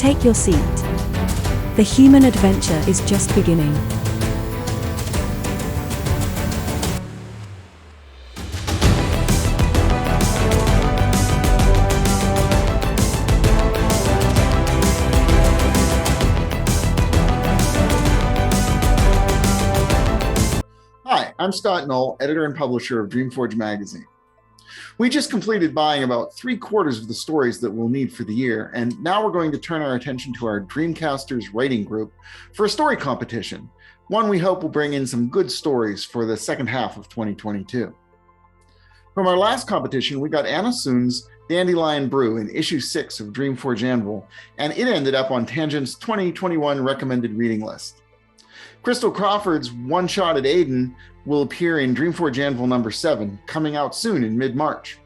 Take your seat. The human adventure is just beginning. Hi, I'm Scott Knoll, editor and publisher of Dreamforge magazine. We just completed buying about 3/4 of the stories that we'll need for the year, and now we're going to turn our attention to our DreamCasters Writing Group for a story competition, one we hope will bring in some good stories for the second half of 2022. From our last competition, we got Anna Soon's Dandelion Brew in issue 6 of Dreamforge Anvil, and it ended up on Tangent's 2021 recommended reading list. Crystal Crawford's One Shot at Aiden will appear in Dreamforge Anvil number 7, coming out soon in mid-March.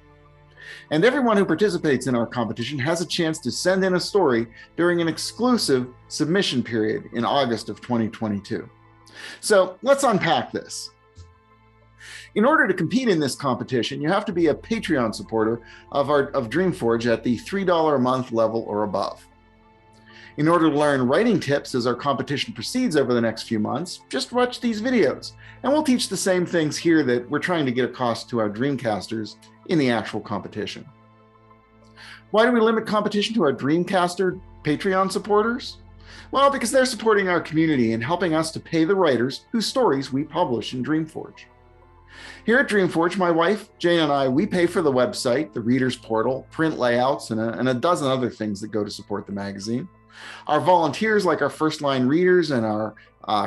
And everyone who participates in our competition has a chance to send in a story during an exclusive submission period in August of 2022. So let's unpack this. In order to compete in this competition, you have to be a Patreon supporter of Dreamforge at the $3 a month level or above. In order to learn writing tips as our competition proceeds over the next few months, just watch these videos, and we'll teach the same things here that we're trying to get across to our Dreamcasters in the actual competition. Why do we limit competition to our Dreamcaster Patreon supporters? Well, because they're supporting our community and helping us to pay the writers whose stories we publish in Dreamforge. Here at Dreamforge, my wife, Jane, and I, we pay for the website, the readers portal, print layouts, and a dozen other things that go to support the magazine. Our volunteers, like our first-line readers and our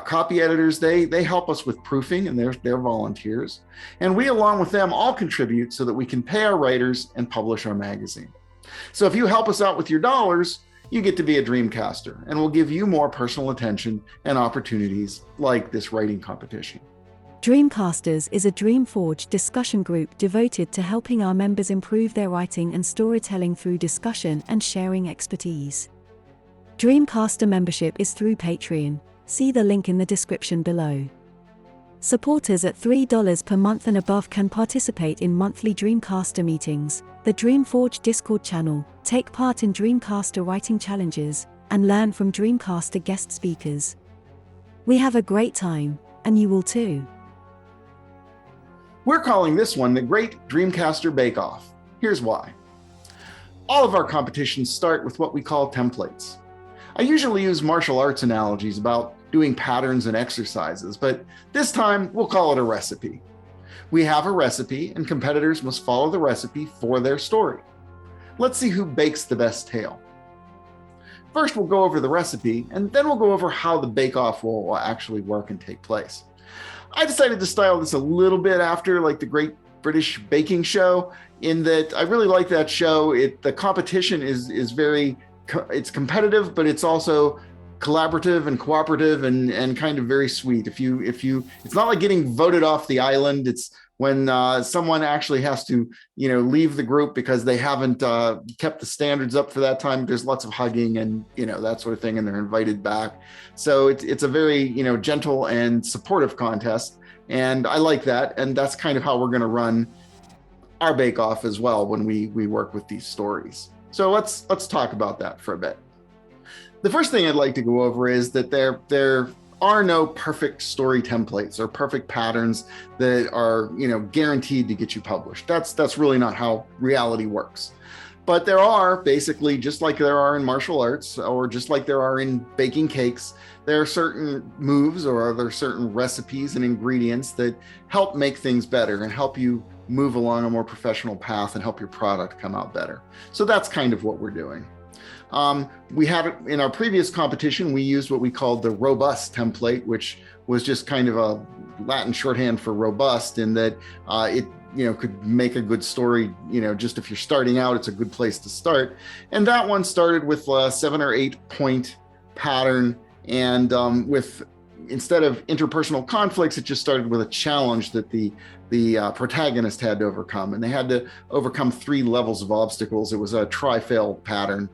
copy editors, they help us with proofing, and they're volunteers. And we, along with them, all contribute so that we can pay our writers and publish our magazine. So if you help us out with your dollars, you get to be a Dreamcaster, and we'll give you more personal attention and opportunities like this writing competition. DreamCasters is a Dreamforge discussion group devoted to helping our members improve their writing and storytelling through discussion and sharing expertise. Dreamcaster membership is through Patreon. See the link in the description below. Supporters at $3 per month and above can participate in monthly Dreamcaster meetings, the Dreamforge Discord channel, take part in Dreamcaster writing challenges, and learn from Dreamcaster guest speakers. We have a great time, and you will too. We're calling this one the Great Dreamcaster Bakeoff. Here's why. All of our competitions start with what we call templates. I usually use martial arts analogies about doing patterns and exercises, but this time we'll call it a recipe. We have a recipe, and competitors must follow the recipe for their story. Let's see who bakes the best tale. First, we'll go over the recipe, and then we'll go over how the bake-off will actually work and take place. I decided to style this a little bit after like the Great British Baking Show, in that I really like that show. The competition is very, it's competitive, but it's also collaborative and cooperative and kind of very sweet. It's not like getting voted off the island. It's when someone actually has to, leave the group because they haven't kept the standards up for that time. There's lots of hugging and, that sort of thing, and they're invited back. So it's a very, gentle and supportive contest. And I like that. And that's kind of how we're going to run our bake-off as well when we work with these stories. So let's talk about that for a bit. The first thing I'd like to go over is that there are no perfect story templates or perfect patterns that are, guaranteed to get you published. That's really not how reality works. But there are basically, just like there are in martial arts or just like there are in baking cakes, there are certain moves or there are certain recipes and ingredients that help make things better and help you move along a more professional path and help your product come out better. So that's kind of what we're doing. We had, in our previous competition, we used what we called the robust template, which was just kind of a Latin shorthand for robust, in that it could make a good story, just if you're starting out, it's a good place to start. And that one started with a 7 or 8 point pattern, and instead of interpersonal conflicts, it just started with a challenge that the protagonist had to overcome, and they had to overcome 3 levels of obstacles. It was a try-fail pattern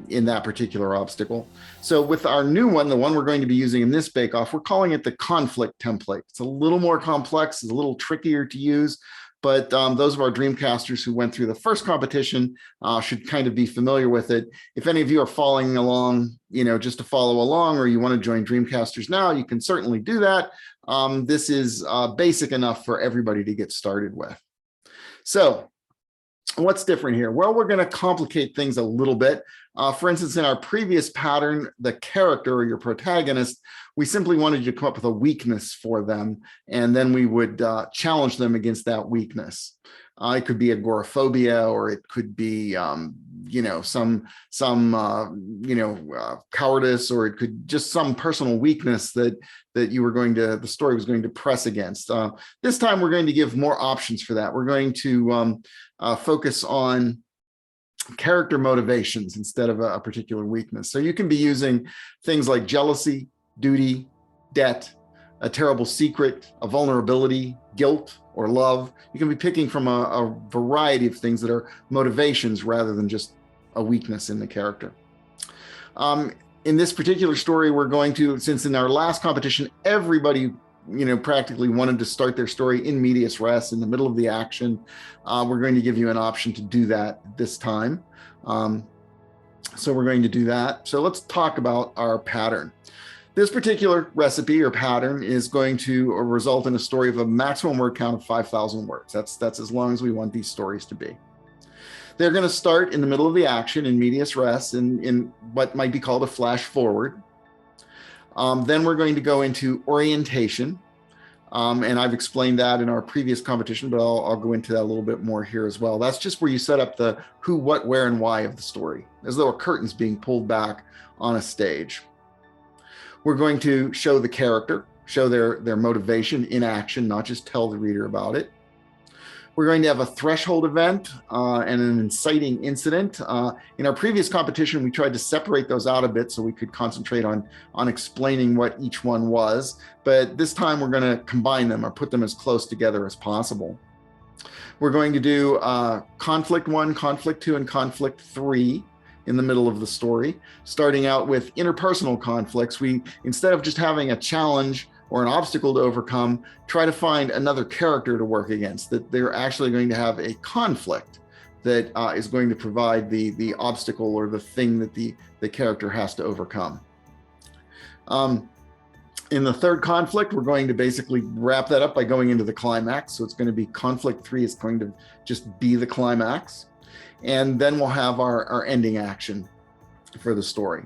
in that particular obstacle. So with our new one, the one we're going to be using in this bake-off, we're calling it the conflict template. It's a little more complex, it's a little trickier to use, but those of our Dreamcasters who went through the first competition should kind of be familiar with it. If any of you are following along, just to follow along, or you want to join Dreamcasters now, you can certainly do that. This is basic enough for everybody to get started with. So what's different here? Well, we're going to complicate things a little bit. For instance, in our previous pattern, the character or your protagonist, we simply wanted you to come up with a weakness for them, and then we would challenge them against that weakness. It could be agoraphobia, or it could be, some cowardice, or it could just some personal weakness that the story was going to press against. This time, we're going to give more options for that. We're going to focus on character motivations instead of a particular weakness. So you can be using things like jealousy, duty, debt, a terrible secret, a vulnerability, guilt, or love. You can be picking from a variety of things that are motivations rather than just a weakness in the character. In this particular story, we're going to, since in our last competition, everybody practically wanted to start their story in medias res, in the middle of the action. We're going to give you an option to do that this time. So we're going to do that. So let's talk about our pattern. This particular recipe or pattern is going to result in a story of a maximum word count of 5,000 words. That's as long as we want these stories to be. They're going to start in the middle of the action in medias res, in what might be called a flash forward. Then we're going to go into orientation. And I've explained that in our previous competition, but I'll go into that a little bit more here as well. That's just where you set up the who, what, where, and why of the story, as though a curtain's being pulled back on a stage. We're going to show the character, show their motivation in action, not just tell the reader about it. We're going to have a threshold event and an inciting incident. In our previous competition, we tried to separate those out a bit so we could concentrate on explaining what each one was. But this time we're going to combine them or put them as close together as possible. We're going to do conflict 1, conflict 2, and conflict 3 in the middle of the story. Starting out with interpersonal conflicts, we, instead of just having a challenge or an obstacle to overcome, try to find another character to work against, that they're actually going to have a conflict that is going to provide the obstacle or the thing that the character has to overcome. In the third conflict, we're going to basically wrap that up by going into the climax. So it's going to be conflict 3 is going to just be the climax. And then we'll have our ending action for the story.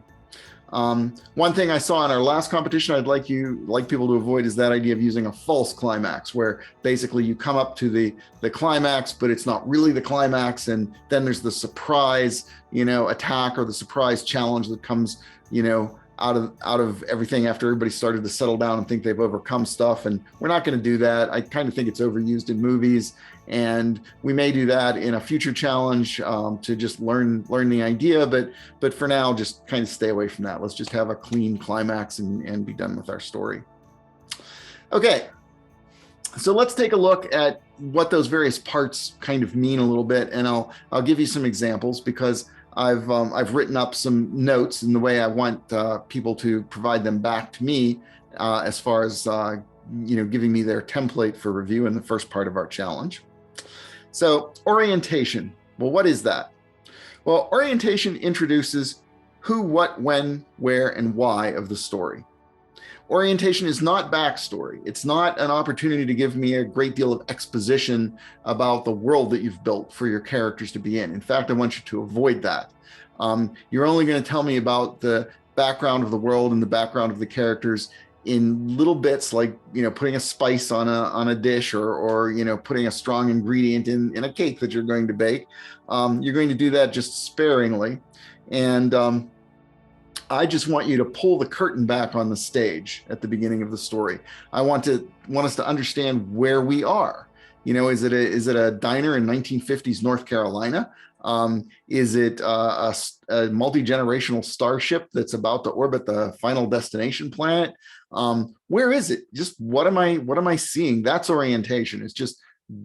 One thing I saw in our last competition I'd like people to avoid is that idea of using a false climax, where basically you come up to the climax, but it's not really the climax, and then there's the surprise, attack or the surprise challenge that comes, out of everything after everybody started to settle down and think they've overcome stuff. And we're not going to do that. I kind of think it's overused in movies, and we may do that in a future challenge to just learn the idea. But for now, just kind of stay away from that. Let's just have a clean climax and be done with our story. Okay, so let's take a look at what those various parts kind of mean a little bit, and I'll give you some examples, because I've written up some notes in the way I want people to provide them back to me as far as giving me their template for review in the first part of our challenge. So orientation. Well, what is that? Well, orientation introduces who, what, when, where, and why of the story. Orientation is not backstory. It's not an opportunity to give me a great deal of exposition about the world that you've built for your characters to be in. In fact, I want you to avoid that. You're only going to tell me about the background of the world and the background of the characters in little bits, like putting a spice on a dish, or putting a strong ingredient in a cake that you're going to bake. You're going to do that just sparingly, and I just want you to pull the curtain back on the stage at the beginning of the story. I want us to understand where we are. Is it a diner in 1950s North Carolina? Is it a multi-generational starship that's about to orbit the final destination planet? Where is it? Just what am I seeing? That's orientation. It's just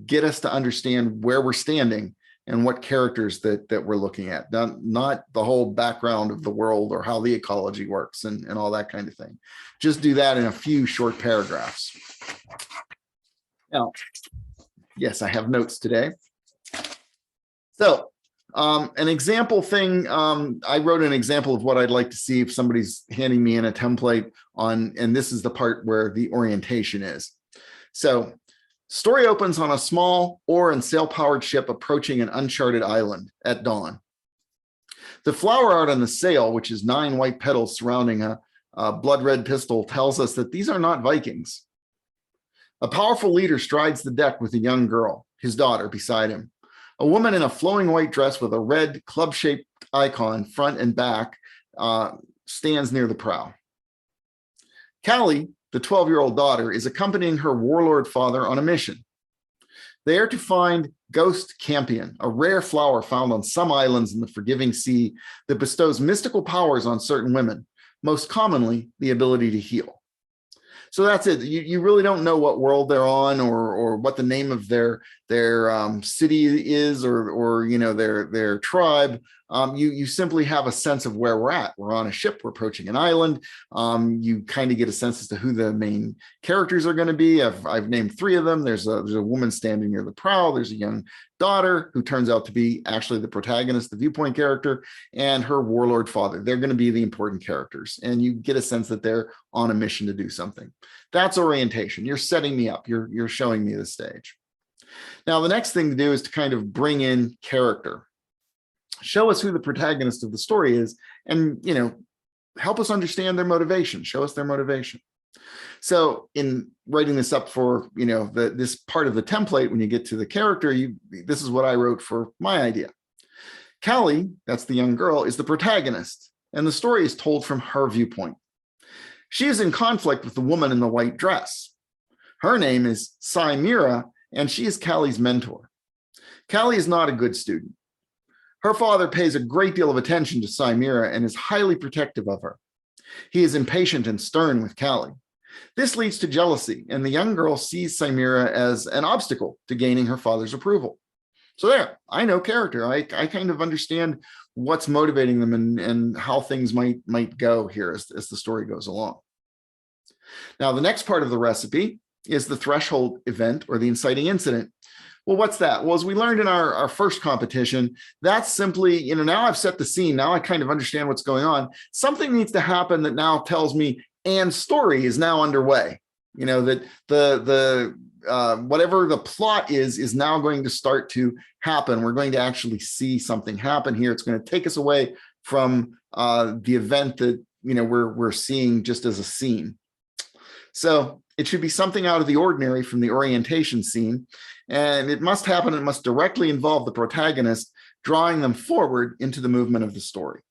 get us to understand where we're standing and what characters that we're looking at, not the whole background of the world or how the ecology works and all that kind of thing. Just do that in a few short paragraphs. Now, Yes, I have notes today. So an example thing, I wrote an example of what I'd like to see if somebody's handing me in a template on, and this is the part where the orientation is. So story opens on a small oar and sail-powered ship approaching an uncharted island at dawn. The flower art on the sail, which is 9 white petals surrounding a blood-red pistol, tells us that these are not Vikings. A powerful leader strides the deck with a young girl, his daughter, beside him. A woman in a flowing white dress with a red club-shaped icon front and back stands near the prow. Callie, the 12-year-old daughter, is accompanying her warlord father on a mission. They are to find Ghost Campion, a rare flower found on some islands in the forgiving sea that bestows mystical powers on certain women, most commonly the ability to heal. So that's it. You really don't know what world they're on or what the name of their city is or you know their tribe. You simply have a sense of where we're at. We're on a ship. We're approaching an island. You kind of get a sense as to who the main characters are going to be. I've named 3 of them. There's a woman standing near the prow. There's a young daughter who turns out to be actually the protagonist, the viewpoint character, and her warlord father. They're going to be the important characters, and you get a sense that they're on a mission to do something. That's orientation. You're setting me up. You're showing me the stage. Now, the next thing to do is to kind of bring in character. Show us who the protagonist of the story is, and help us understand their motivation. Show us their motivation. So in writing this up for this part of the template, when you get to the character, this is what I wrote for my idea. Callie, that's the young girl, is the protagonist, and the story is told from her viewpoint. She is in conflict with the woman in the white dress. Her name is Cymera, and she is Callie's mentor. Callie is not a good student. Her father pays a great deal of attention to Cymera and is highly protective of her. He is impatient and stern with Callie. This leads to jealousy, and the young girl sees Cymera as an obstacle to gaining her father's approval. So there, I know character. I kind of understand what's motivating them and how things might go here as the story goes along. Now, the next part of the recipe is the threshold event or the inciting incident. Well, what's that? Well, as we learned in our first competition, that's simply, now I've set the scene. Now I kind of understand what's going on. Something needs to happen that now tells me and story is now underway. That the whatever the plot is now going to start to happen. We're going to actually see something happen here. It's going to take us away from the event that we're seeing just as a scene. So it should be something out of the ordinary from the orientation scene, and it must happen. It must directly involve the protagonist, drawing them forward into the movement of the story.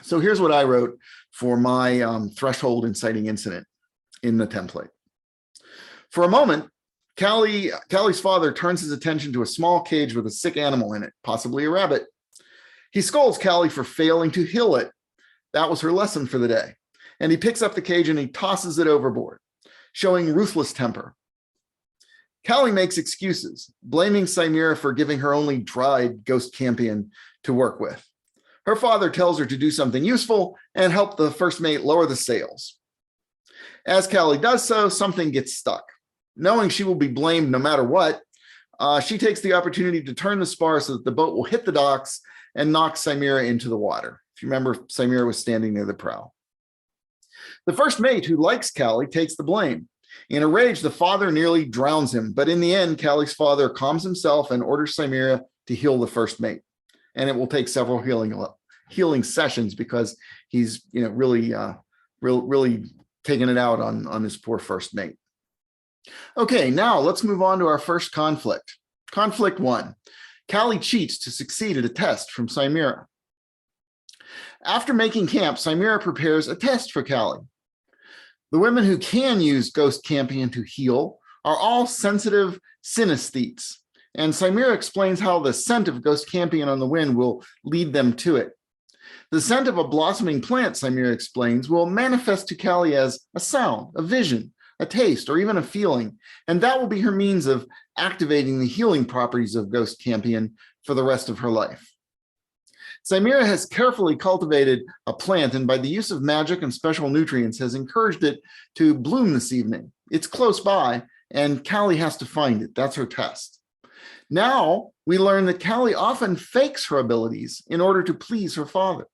So here's what I wrote for my threshold inciting incident in the template. For a moment, Callie's father turns his attention to a small cage with a sick animal in it, possibly a rabbit. He scolds Callie for failing to heal it. That was her lesson for the day. And he picks up the cage and he tosses it overboard, showing ruthless temper. Callie makes excuses, blaming Cymera for giving her only dried Ghost Campion to work with. Her father tells her to do something useful and help the first mate lower the sails. As Callie does so, something gets stuck. Knowing she will be blamed no matter what, she takes the opportunity to turn the spar so that the boat will hit the docks and knock Cymera into the water. If you remember, Cymera was standing near the prow. The first mate, who likes Callie, takes the blame. In a rage, the father nearly drowns him, but in the end, Callie's father calms himself and orders Cymera to heal the first mate. And it will take several healing sessions because he's really taking it out on his poor first mate. Okay, now let's move on to our first conflict. Conflict 1. Callie cheats to succeed at a test from Cymera. After making camp, Cymera prepares a test for Callie. The women who can use Ghost Campion to heal are all sensitive synesthetes, and Cymera explains how the scent of Ghost Campion on the wind will lead them to it. The scent of a blossoming plant, Cymera explains, will manifest to Callie as a sound, a vision, a taste, or even a feeling, and that will be her means of activating the healing properties of Ghost Campion for the rest of her life. Cymera has carefully cultivated a plant and by the use of magic and special nutrients has encouraged it to bloom this evening. It's close by and Callie has to find it. That's her test. Now we learn that Callie often fakes her abilities in order to please her father.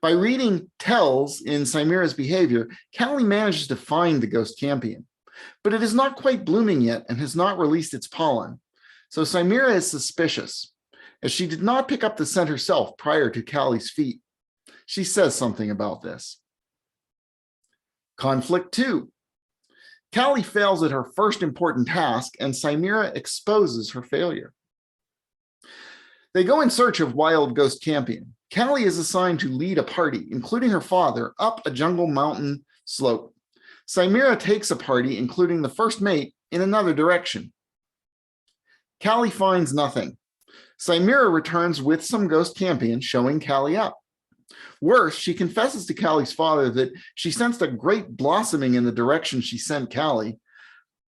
By reading tells in Cymera's behavior, Callie manages to find the ghost campion, but it is not quite blooming yet and has not released its pollen. So Cymera is suspicious, as she did not pick up the scent herself prior to Callie's feet. She says something about this. Conflict 2. Callie fails at her first important task, and Cymera exposes her failure. They go in search of wild ghost campion. Callie is assigned to lead a party, including her father, up a jungle mountain slope. Cymera takes a party, including the first mate, in another direction. Callie finds nothing. Cymera returns with some ghost campion, showing Callie up. Worse, she confesses to Callie's father that she sensed a great blossoming in the direction she sent Callie.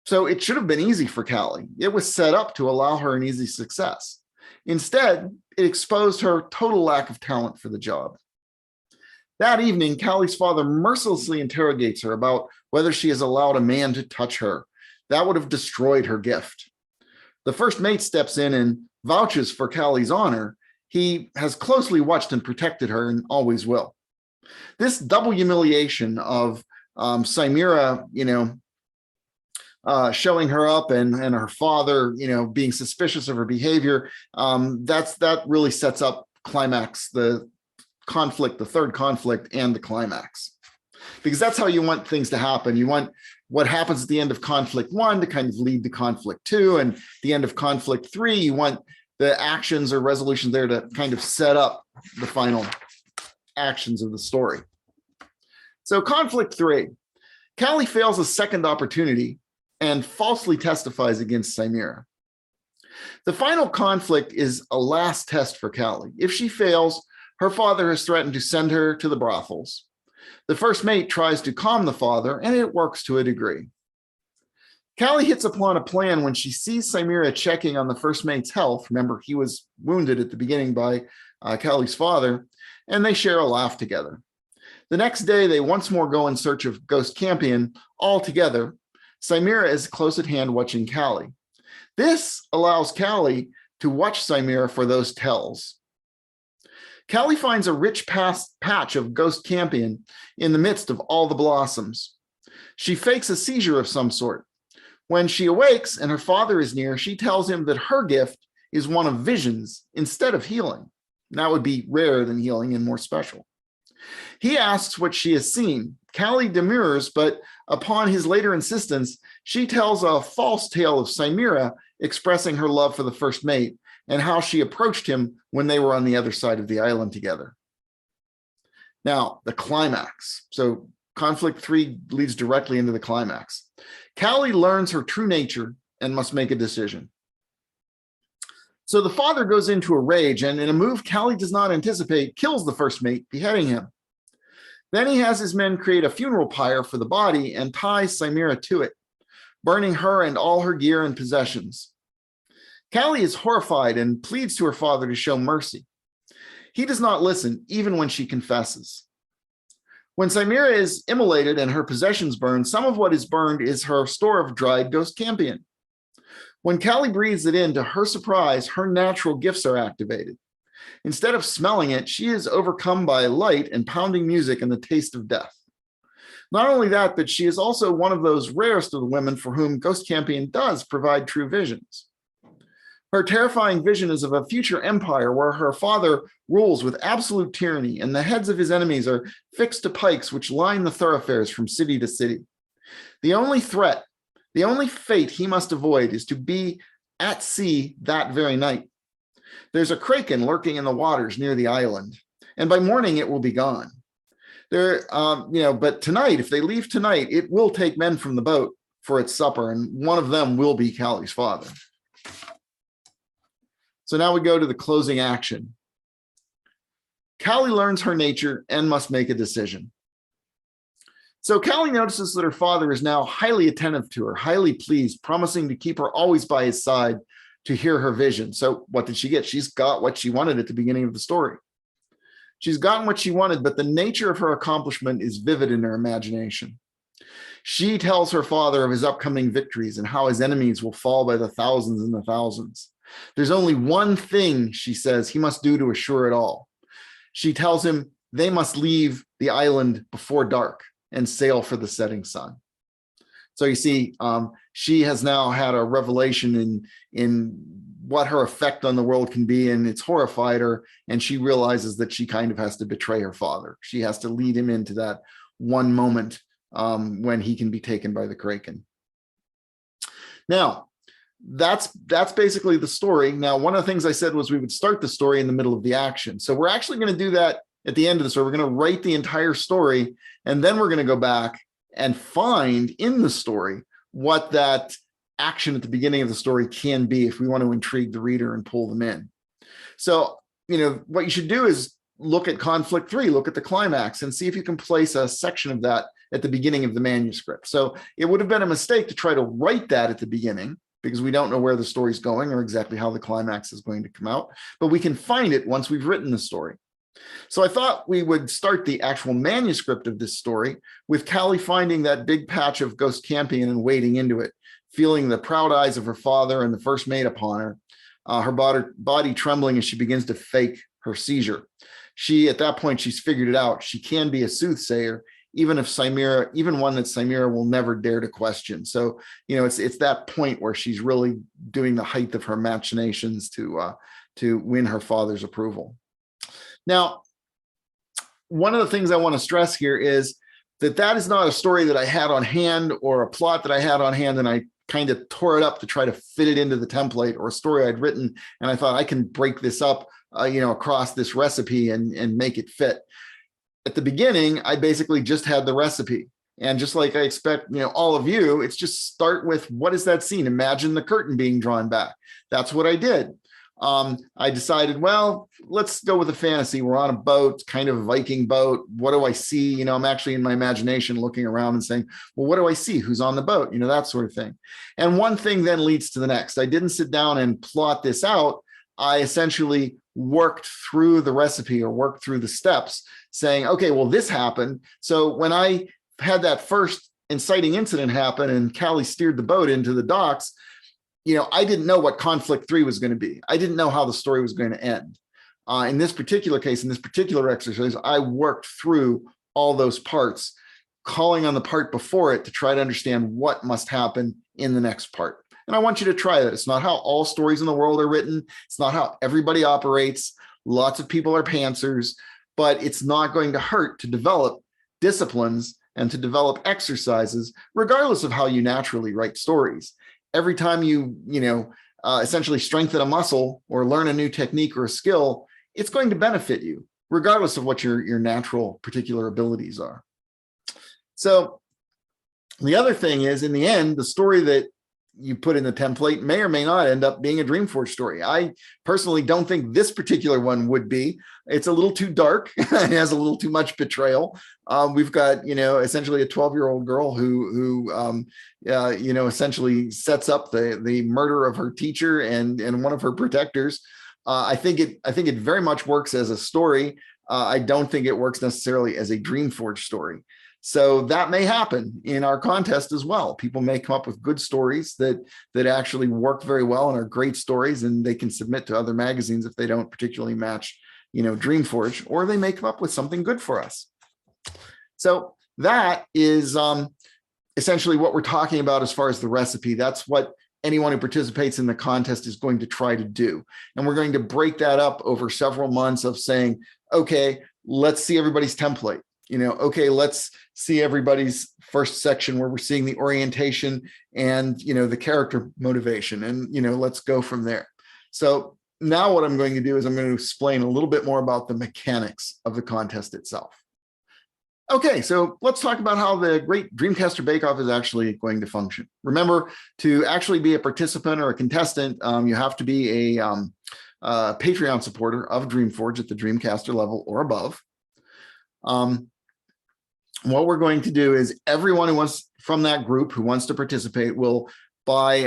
So it should have been easy for Callie. It was set up to allow her an easy success. Instead, it exposed her total lack of talent for the job. That evening, Callie's father mercilessly interrogates her about whether she has allowed a man to touch her. That would have destroyed her gift. The first mate steps in and vouches for Callie's honor. He has closely watched and protected her and always will. This double humiliation of Cymera, showing her up and her father, being suspicious of her behavior, that really sets up Climax, the conflict, the third conflict, and the climax. Because that's how you want things to happen. You want what happens at the end of conflict 1 to kind of lead to conflict 2, and the end of conflict 3, you want the actions or resolutions there to kind of set up the final actions of the story. So conflict 3, Callie fails a second opportunity and falsely testifies against Cymera. The final conflict is a last test for Callie. If she fails, her father has threatened to send her to the brothels. The first mate tries to calm the father, and it works to a degree. Callie hits upon a plan when she sees Cymera checking on the first mate's health. Remember, he was wounded at the beginning by Callie's father, and they share a laugh together. The next day, they once more go in search of Ghost Campion all together. Cymera is close at hand watching Callie. This allows Callie to watch Cymera for those tells. Callie finds a rich patch of Ghost Campion in the midst of all the blossoms. She fakes a seizure of some sort. When she awakes and her father is near, she tells him that her gift is one of visions instead of healing. That would be rarer than healing and more special. He asks what she has seen. Callie demurs, but upon his later insistence, she tells a false tale of Cymera expressing her love for the first mate and how she approached him when they were on the other side of the island together. Now, the climax. So conflict 3 leads directly into the climax. Callie learns her true nature and must make a decision. So the father goes into a rage and, in a move Callie does not anticipate, kills the first mate, beheading him. Then he has his men create a funeral pyre for the body and ties Cymera to it, burning her and all her gear and possessions. Callie is horrified and pleads to her father to show mercy. He does not listen, even when she confesses. When Cymera is immolated and her possessions burned, some of what is burned is her store of dried Ghost Campion. When Callie breathes it in, to her surprise, her natural gifts are activated. Instead of smelling it, she is overcome by light and pounding music and the taste of death. Not only that, but she is also one of those rarest of the women for whom Ghost Campion does provide true visions. Her terrifying vision is of a future empire where her father rules with absolute tyranny and the heads of his enemies are fixed to pikes which line the thoroughfares from city to city. The only threat, the only fate he must avoid is to be at sea that very night. There's a kraken lurking in the waters near the island, and by morning it will be gone. But tonight, if they leave tonight, it will take men from the boat for its supper, and one of them will be Callie's father. So now we go to the closing action. Callie learns her nature and must make a decision. So Callie notices that her father is now highly attentive to her, highly pleased, promising to keep her always by his side to hear her vision. So what did she get? She's got what she wanted at the beginning of the story. She's gotten what she wanted, but the nature of her accomplishment is vivid in her imagination. She tells her father of his upcoming victories and how his enemies will fall by the thousands and the thousands. There's only one thing, she says, he must do to assure it all. She tells him they must leave the island before dark and sail for the setting sun. So you see, she has now had a revelation in what her effect on the world can be, and it's horrified her, and she realizes that she kind of has to betray her father. She has to lead him into that one moment when he can be taken by the Kraken. Now, that's basically the story. Now, one of the things I said was we would start the story in the middle of the action. So we're actually going to do that at the end of the story. We're going to write the entire story, and then we're going to go back and find in the story what that action at the beginning of the story can be if we want to intrigue the reader and pull them in. So, what you should do is look at conflict 3, look at the climax, and see if you can place a section of that at the beginning of the manuscript. So it would have been a mistake to try to write that at the beginning, because we don't know where the story's going or exactly how the climax is going to come out, but we can find it once we've written the story. So I thought we would start the actual manuscript of this story with Callie finding that big patch of ghost campion and wading into it, feeling the proud eyes of her father and the first mate upon her, her body trembling as she begins to fake her seizure. At that point, she's figured it out. She can be a soothsayer, even one that Cymera will never dare to question. So, it's that point where she's really doing the height of her machinations to win her father's approval. Now, one of the things I want to stress here is that is not a story that I had on hand or a plot that I had on hand and I kind of tore it up to try to fit it into the template, or a story I'd written and I thought I can break this up, across this recipe and make it fit. At the beginning, I basically just had the recipe. And just like I expect, all of you, it's just start with, what is that scene? Imagine the curtain being drawn back. That's what I did. I decided, well, let's go with a fantasy. We're on a boat, kind of a Viking boat. What do I see? I'm actually in my imagination looking around and saying, well, what do I see? Who's on the boat? That sort of thing. And one thing then leads to the next. I didn't sit down and plot this out. I essentially worked through the recipe or worked through the steps saying, okay, well, this happened. So when I had that first inciting incident happen and Callie steered the boat into the docks, I didn't know what conflict 3 was going to be. I didn't know how the story was going to end. In this particular case, in this particular exercise, I worked through all those parts, calling on the part before it to try to understand what must happen in the next part. And I want you to try that. It's not how all stories in the world are written. It's not how everybody operates. Lots of people are pantsers, but it's not going to hurt to develop disciplines and to develop exercises, regardless of how you naturally write stories. Every time you essentially strengthen a muscle or learn a new technique or a skill, it's going to benefit you, regardless of what your natural particular abilities are. So the other thing is, in the end, the story that you put in the template may or may not end up being a DreamForge story. I personally don't think this particular one would be. It's a little too dark. It has a little too much betrayal. We've got, essentially a 12-year-old girl who essentially sets up the murder of her teacher and one of her protectors. I think it very much works as a story. I don't think it works necessarily as a DreamForge story. So that may happen in our contest as well. People may come up with good stories that actually work very well and are great stories, and they can submit to other magazines if they don't particularly match, DreamForge, or they may come up with something good for us. So that is essentially what we're talking about as far as the recipe. That's what anyone who participates in the contest is going to try to do. And we're going to break that up over several months of saying, okay, let's see everybody's template. Okay, let's see everybody's first section where we're seeing the orientation and, the character motivation, and, let's go from there. So now what I'm going to do is I'm going to explain a little bit more about the mechanics of the contest itself. Okay, so let's talk about how the great DreamCaster Bakeoff is actually going to function. Remember, to actually be a participant or a contestant, you have to be a Patreon supporter of DreamForge at the DreamCaster level or above. What we're going to do is everyone who wants from that group who wants to participate will, by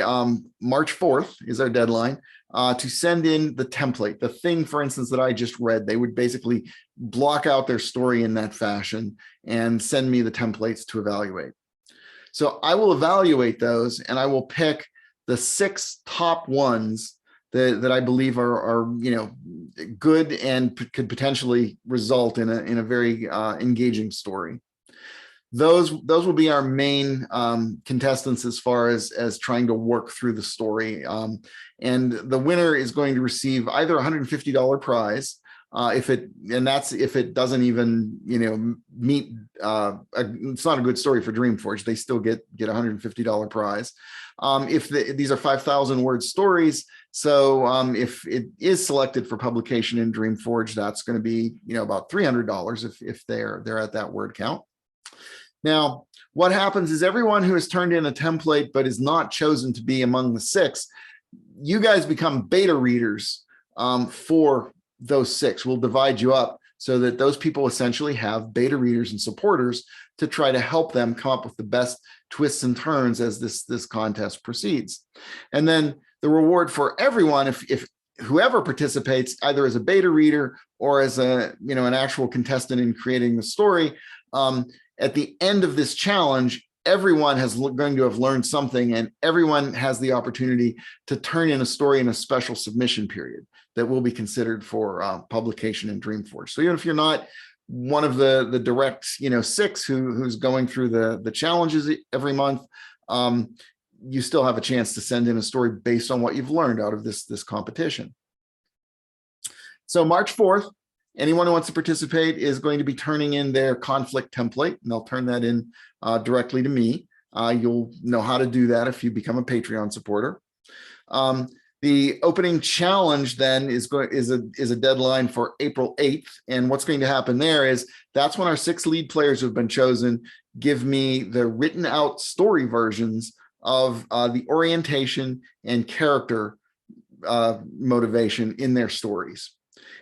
March 4th is our deadline, to send in the template, the thing, for instance, that I just read. They would basically block out their story in that fashion and send me the templates to evaluate. So I will evaluate those, and I will pick the 6 top ones that I believe are good and could potentially result in a very engaging story. Those will be our main contestants as far as trying to work through the story. And the winner is going to receive either a $150 prize, if it doesn't even meet, it's not a good story for Dreamforge. They still get a $150 prize. These are 5,000 word stories, so if it is selected for publication in Dreamforge, that's going to be about $300 if they're at that word count. Now, what happens is everyone who has turned in a template but is not chosen to be among the 6, you guys become beta readers for those 6. We'll divide you up so that those people essentially have beta readers and supporters to try to help them come up with the best twists and turns as this contest proceeds. And then the reward for everyone, if whoever participates either as a beta reader or as an actual contestant in creating the story, at the end of this challenge, everyone is going to have learned something, and everyone has the opportunity to turn in a story in a special submission period that will be considered for publication in Dreamforge. So even if you're not one of the direct 6 who's going through the challenges every month, you still have a chance to send in a story based on what you've learned out of this competition. So March 4th, anyone who wants to participate is going to be turning in their conflict template, and they'll turn that in directly to me. You'll know how to do that if you become a Patreon supporter. The opening challenge then is a deadline for April 8th. And what's going to happen there is that's when our 6 lead players who have been chosen give me the written out story versions of the orientation and character motivation in their stories.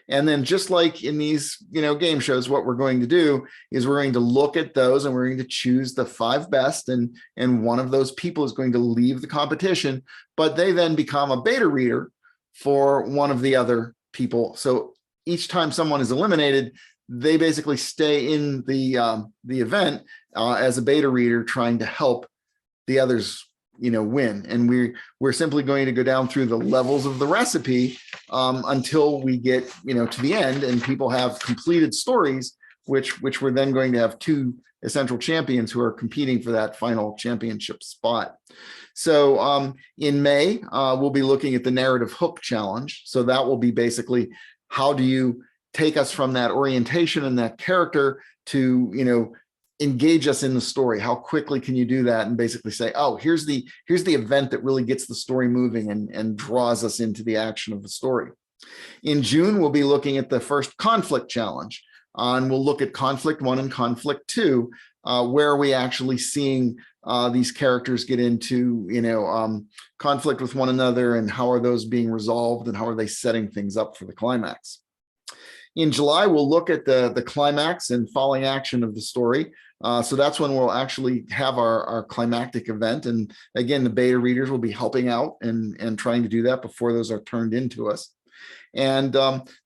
And then just like in these, game shows, what we're going to do is we're going to look at those and we're going to choose the 5 best. And one of those people is going to leave the competition, but they then become a beta reader for one of the other people. So each time someone is eliminated, they basically stay in the event as a beta reader trying to help the others win. And we're simply going to go down through the levels of the recipe until we get to the end, and people have completed stories, which we're then going to have 2 essential champions who are competing for that final championship spot. So in May, we'll be looking at the narrative hook challenge. So that will be basically, how do you take us from that orientation and that character to engage us in the story? How quickly can you do that and basically say, oh, here's the event that really gets the story moving and draws us into the action of the story. In June, we'll be looking at the first conflict challenge, and we'll look at conflict 1 and conflict 2, where are we actually seeing these characters get into conflict with one another, and how are those being resolved, and how are they setting things up for the climax. In July, we'll look at the climax and falling action of the story. So that's when we'll actually have our climactic event. And again, the beta readers will be helping out and trying to do that before those are turned into us. And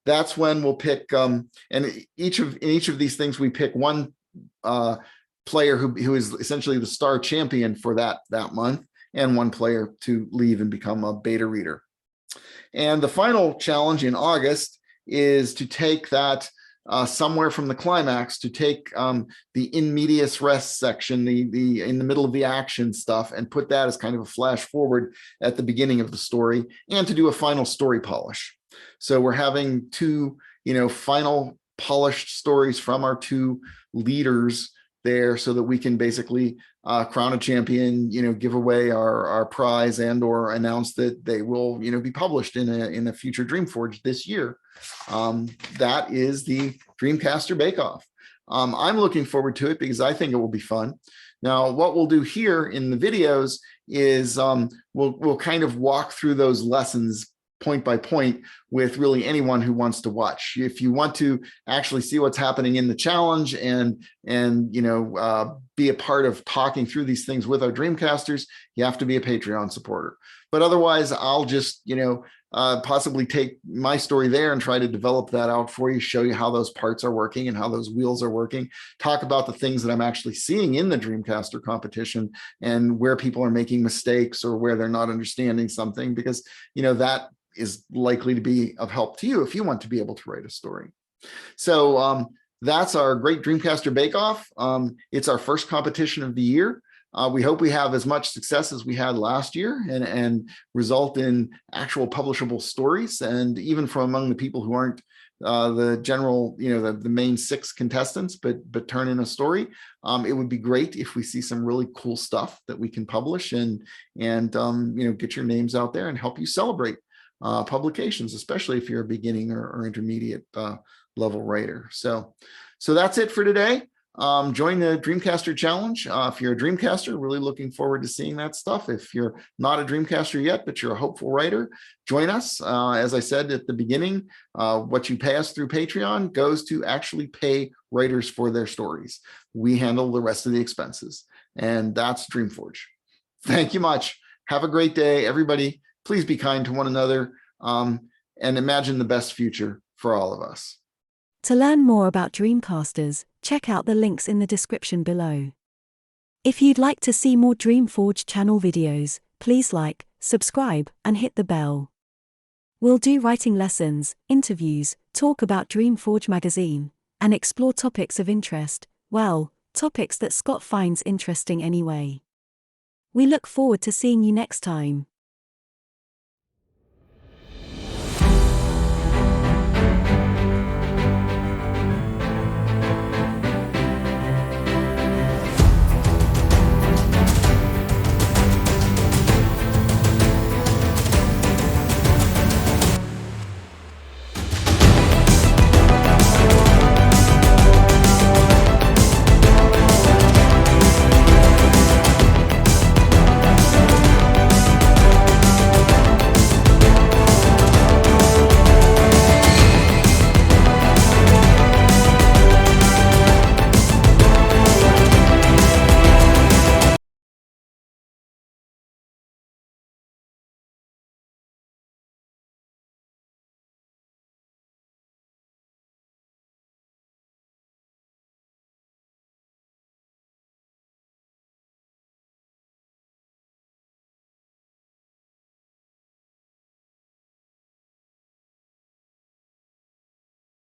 that's when we'll pick, and in each of these things, we pick one player who is essentially the star champion for that month, and one player to leave and become a beta reader. And the final challenge in August is to take that somewhere from the climax, to take the in medias res section, the in the middle of the action stuff, and put that as kind of a flash forward at the beginning of the story, and to do a final story polish. So we're having 2, final polished stories from our 2 leaders there, so that we can basically crown a champion, give away our prize, and or announce that they will, be published in a future Dreamforge this year. That is the DreamCaster Bakeoff. I'm looking forward to it because I think it will be fun. Now, what we'll do here in the videos is we'll kind of walk through those lessons point by point, with really anyone who wants to watch. If you want to actually see what's happening in the challenge and be a part of talking through these things with our Dreamcasters, you have to be a Patreon supporter. But otherwise, I'll just possibly take my story there and try to develop that out for you, show you how those parts are working and how those wheels are working, talk about the things that I'm actually seeing in the Dreamcaster competition and where people are making mistakes or where they're not understanding something, because that is likely to be of help to you if you want to be able to write a story. So that's our Great Dreamcaster Bake-Off. It's our first competition of the year. We hope we have as much success as we had last year and result in actual publishable stories. And even from among the people who aren't the general, the main 6 contestants, but turn in a story, it would be great if we see some really cool stuff that we can publish and get your names out there and help you celebrate publications, especially if you're a beginning or intermediate level writer. So that's it for today. Join the Dreamcaster Challenge. If you're a Dreamcaster, really looking forward to seeing that stuff. If you're not a Dreamcaster yet, but you're a hopeful writer, join us. As I said at the beginning, what you pay us through Patreon goes to actually pay writers for their stories. We handle the rest of the expenses, and that's Dreamforge. Thank you much. Have a great day, everybody. Please be kind to one another and imagine the best future for all of us. To learn more about Dreamcasters, check out the links in the description below. If you'd like to see more Dreamforge channel videos, please like, subscribe, and hit the bell. We'll do writing lessons, interviews, talk about Dreamforge magazine, and explore topics of interest, topics that Scott finds interesting anyway. We look forward to seeing you next time.